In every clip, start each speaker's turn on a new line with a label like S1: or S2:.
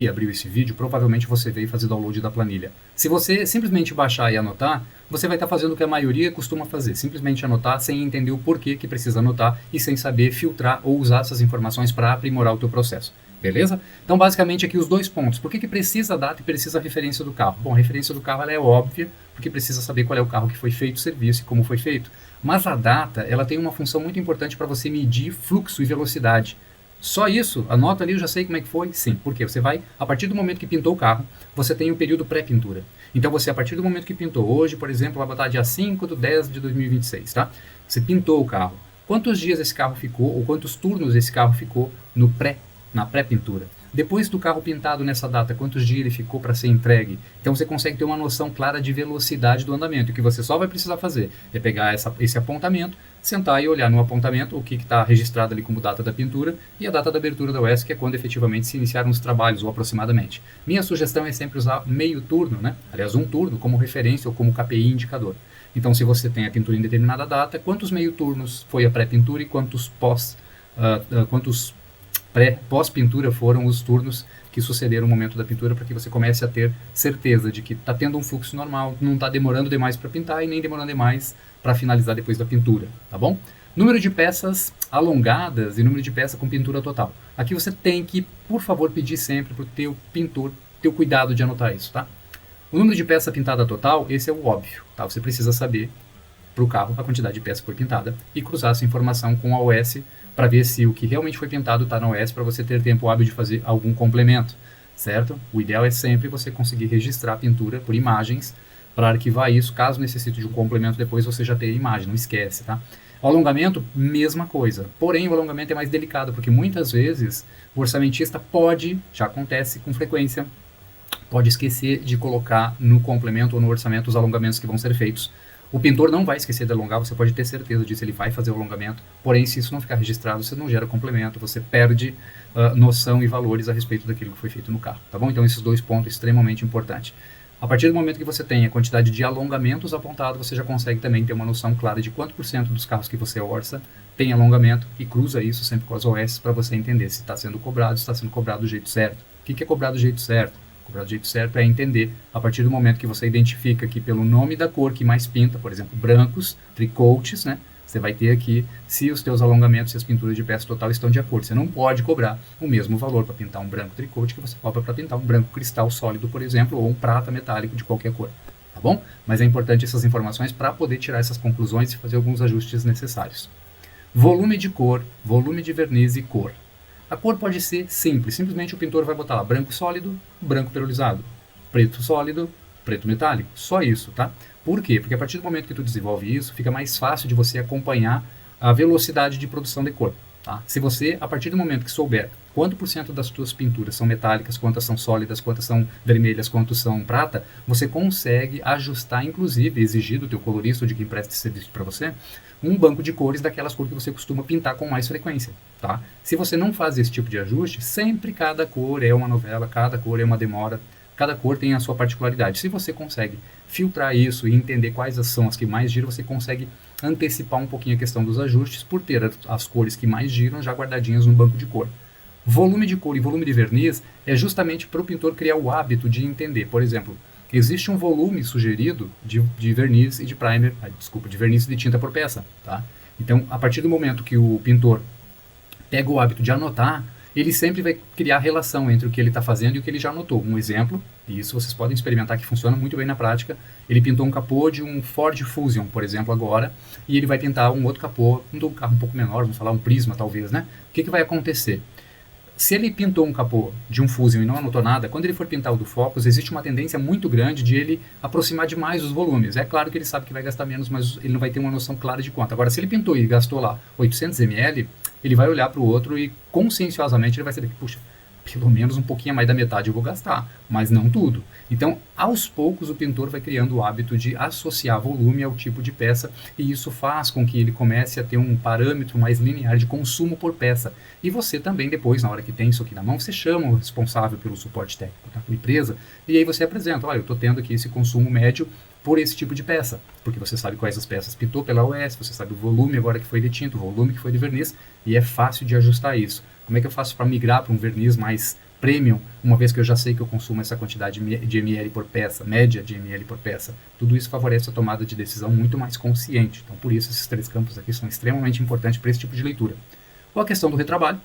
S1: e abriu esse vídeo, provavelmente você veio fazer download da planilha. Se você simplesmente baixar e anotar, você vai estar fazendo o que a maioria costuma fazer, simplesmente anotar sem entender o porquê que precisa anotar e sem saber filtrar ou usar essas informações para aprimorar o teu processo. Beleza? Então, basicamente, aqui os dois pontos. Por que precisa a data e precisa a referência do carro? Bom, a referência do carro ela é óbvia, porque precisa saber qual é o carro que foi feito, o serviço e como foi feito. Mas a data, ela tem uma função muito importante para você medir fluxo e velocidade. Só isso, anota ali, eu já sei como é que foi. Sim, porque você vai, a partir do momento que pintou o carro, você tem o período pré-pintura. Então você, a partir do momento que pintou, hoje, por exemplo, vai botar dia 5/10/2026, tá? Você pintou o carro. Quantos dias esse carro ficou, ou quantos turnos esse carro ficou na pré-pintura? Depois do carro pintado nessa data, quantos dias ele ficou para ser entregue? Então você consegue ter uma noção clara de velocidade do andamento. O que você só vai precisar fazer é pegar esse apontamento, sentar e olhar no apontamento o que está registrado ali como data da pintura e a data da abertura da UESC, que é quando efetivamente se iniciaram os trabalhos, ou aproximadamente. Minha sugestão é sempre usar meio turno, né? Aliás, um turno como referência ou como KPI indicador. Então, se você tem a pintura em determinada data, quantos meio turnos foi a pré-pintura e quantos pós-pintura foram os turnos que sucederam o momento da pintura, para que você comece a ter certeza de que está tendo um fluxo normal, não está demorando demais para pintar e nem demorando demais para finalizar depois da pintura, tá bom? Número de peças alongadas e número de peças com pintura total. Aqui você tem que, por favor, pedir sempre para o teu pintor ter o cuidado de anotar isso, tá? O número de peça pintada total, esse é o óbvio, tá? Você precisa saber para o carro a quantidade de peça que foi pintada e cruzar essa informação com a OS para ver se o que realmente foi pintado está na OS, para você ter tempo hábil de fazer algum complemento, certo? O ideal é sempre você conseguir registrar a pintura por imagens para arquivar isso, caso necessite de um complemento depois você já ter a imagem, não esquece, tá? O alongamento, mesma coisa, porém o alongamento é mais delicado, porque muitas vezes o orçamentista já acontece com frequência, pode esquecer de colocar no complemento ou no orçamento os alongamentos que vão ser feitos. O pintor não vai esquecer de alongar, você pode ter certeza disso, ele vai fazer o alongamento, porém se isso não ficar registrado, você não gera complemento, você perde noção e valores a respeito daquilo que foi feito no carro, tá bom? Então esses dois pontos extremamente importantes. A partir do momento que você tem a quantidade de alongamentos apontados, você já consegue também ter uma noção clara de quanto por cento dos carros que você orça tem alongamento e cruza isso sempre com as OS para você entender se está sendo cobrado, se está sendo cobrado do jeito certo. O que é cobrado do jeito certo? Cobrar do jeito certo é entender, a partir do momento que você identifica que pelo nome da cor que mais pinta, por exemplo, brancos, tricoats, né? Você vai ter aqui se os teus alongamentos e as pinturas de peça total estão de acordo. Você não pode cobrar o mesmo valor para pintar um branco tricoat que você cobra para pintar um branco cristal sólido, por exemplo, ou um prata metálico de qualquer cor, tá bom? Mas é importante essas informações para poder tirar essas conclusões e fazer alguns ajustes necessários. Volume de cor, volume de verniz e cor. A cor pode ser simples, simplesmente o pintor vai botar lá branco sólido, branco perolizado, preto sólido, preto metálico, só isso, tá? Por quê? Porque a partir do momento que tu desenvolve isso, fica mais fácil de você acompanhar a velocidade de produção de cor, tá? Se você, a partir do momento que souber quanto por cento das tuas pinturas são metálicas, quantas são sólidas, quantas são vermelhas, quantas são prata, você consegue ajustar, inclusive, exigir do teu colorista ou de quem presta esse serviço para você, um banco de cores daquelas cores que você costuma pintar com mais frequência, tá? Se você não faz esse tipo de ajuste, sempre cada cor é uma novela, cada cor é uma demora, cada cor tem a sua particularidade. Se você consegue filtrar isso e entender quais são as que mais giram, você consegue antecipar um pouquinho a questão dos ajustes por ter as cores que mais giram já guardadinhas no banco de cor. Volume de cor e volume de verniz é justamente para o pintor criar o hábito de entender. Por exemplo, existe um volume sugerido de verniz e de primer, de verniz e de tinta por peça, tá? Então, a partir do momento que o pintor pega o hábito de anotar, ele sempre vai criar relação entre o que ele está fazendo e o que ele já anotou. Um exemplo, e isso vocês podem experimentar que funciona muito bem na prática, ele pintou um capô de um Ford Fusion, por exemplo, agora, e ele vai pintar um outro capô, um carro um pouco menor, vamos falar um Prisma talvez, né? O que vai acontecer? Se ele pintou um capô de um Fusion e não anotou nada, quando ele for pintar o do Focus, existe uma tendência muito grande de ele aproximar demais os volumes. É claro que ele sabe que vai gastar menos, mas ele não vai ter uma noção clara de quanto. Agora, se ele pintou e gastou lá 800 ml, ele vai olhar para o outro e conscienciosamente ele vai saber que, puxa, pelo menos um pouquinho mais da metade eu vou gastar, mas não tudo. Então, aos poucos, o pintor vai criando o hábito de associar volume ao tipo de peça, e isso faz com que ele comece a ter um parâmetro mais linear de consumo por peça. E você também, depois, na hora que tem isso aqui na mão, você chama o responsável pelo suporte técnico da tua empresa, e aí você apresenta, olha, eu estou tendo aqui esse consumo médio por esse tipo de peça, porque você sabe quais as peças pintou pela OS, você sabe o volume agora que foi de tinta, o volume que foi de verniz, e é fácil de ajustar isso. Como é que eu faço para migrar para um verniz mais premium, uma vez que eu já sei que eu consumo essa quantidade de ml por peça, média de ml por peça. Tudo isso favorece a tomada de decisão muito mais consciente. Então, por isso, esses 3 campos aqui são extremamente importantes para esse tipo de leitura. Ou a questão do retrabalho,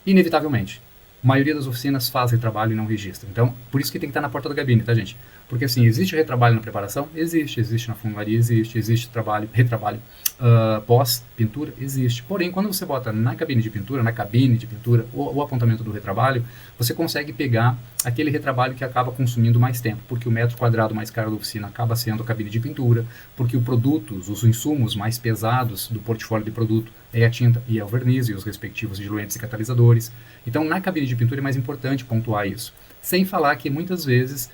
S1: inevitavelmente. A maioria das oficinas faz retrabalho e não registra. Então, por isso que tem que estar na porta da gabine, tá, gente? Porque, assim, existe retrabalho na preparação? Existe na funilaria, existe retrabalho pós-pintura? Existe. Porém, quando você bota na cabine de pintura, o apontamento do retrabalho, você consegue pegar aquele retrabalho que acaba consumindo mais tempo, porque o metro quadrado mais caro da oficina acaba sendo a cabine de pintura, porque os insumos mais pesados do portfólio de produto é a tinta e é o verniz e os respectivos diluentes e catalisadores. Então, na cabine de pintura é mais importante pontuar isso. Sem falar que, muitas vezes,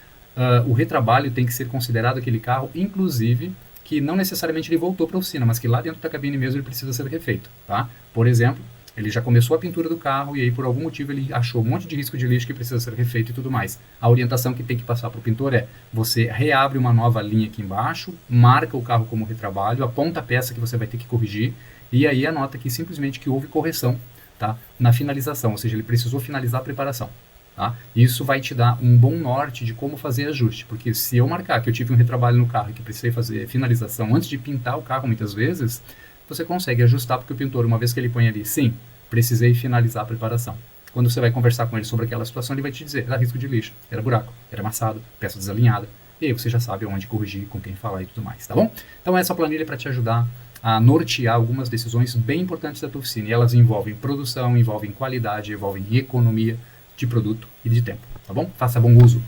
S1: o retrabalho tem que ser considerado aquele carro, inclusive, que não necessariamente ele voltou para a oficina, mas que lá dentro da cabine mesmo ele precisa ser refeito, tá? Por exemplo, ele já começou a pintura do carro e aí por algum motivo ele achou um monte de risco de lixo que precisa ser refeito e tudo mais. A orientação que tem que passar para o pintor é: você reabre uma nova linha aqui embaixo, marca o carro como retrabalho, aponta a peça que você vai ter que corrigir e aí anota aqui simplesmente que houve correção, tá? Na finalização, ou seja, ele precisou finalizar a preparação. Tá? Isso vai te dar um bom norte de como fazer ajuste, porque se eu marcar que eu tive um retrabalho no carro e que precisei fazer finalização antes de pintar o carro muitas vezes, você consegue ajustar, porque o pintor, uma vez que ele põe ali, sim, precisei finalizar a preparação. Quando você vai conversar com ele sobre aquela situação, ele vai te dizer: era risco de lixo, era buraco, era amassado, peça desalinhada, e aí você já sabe onde corrigir, com quem falar e tudo mais, tá bom? Então essa planilha é para te ajudar a nortear algumas decisões bem importantes da tua oficina, e elas envolvem produção, envolvem qualidade, envolvem economia de produto e de tempo, tá bom? Faça bom uso.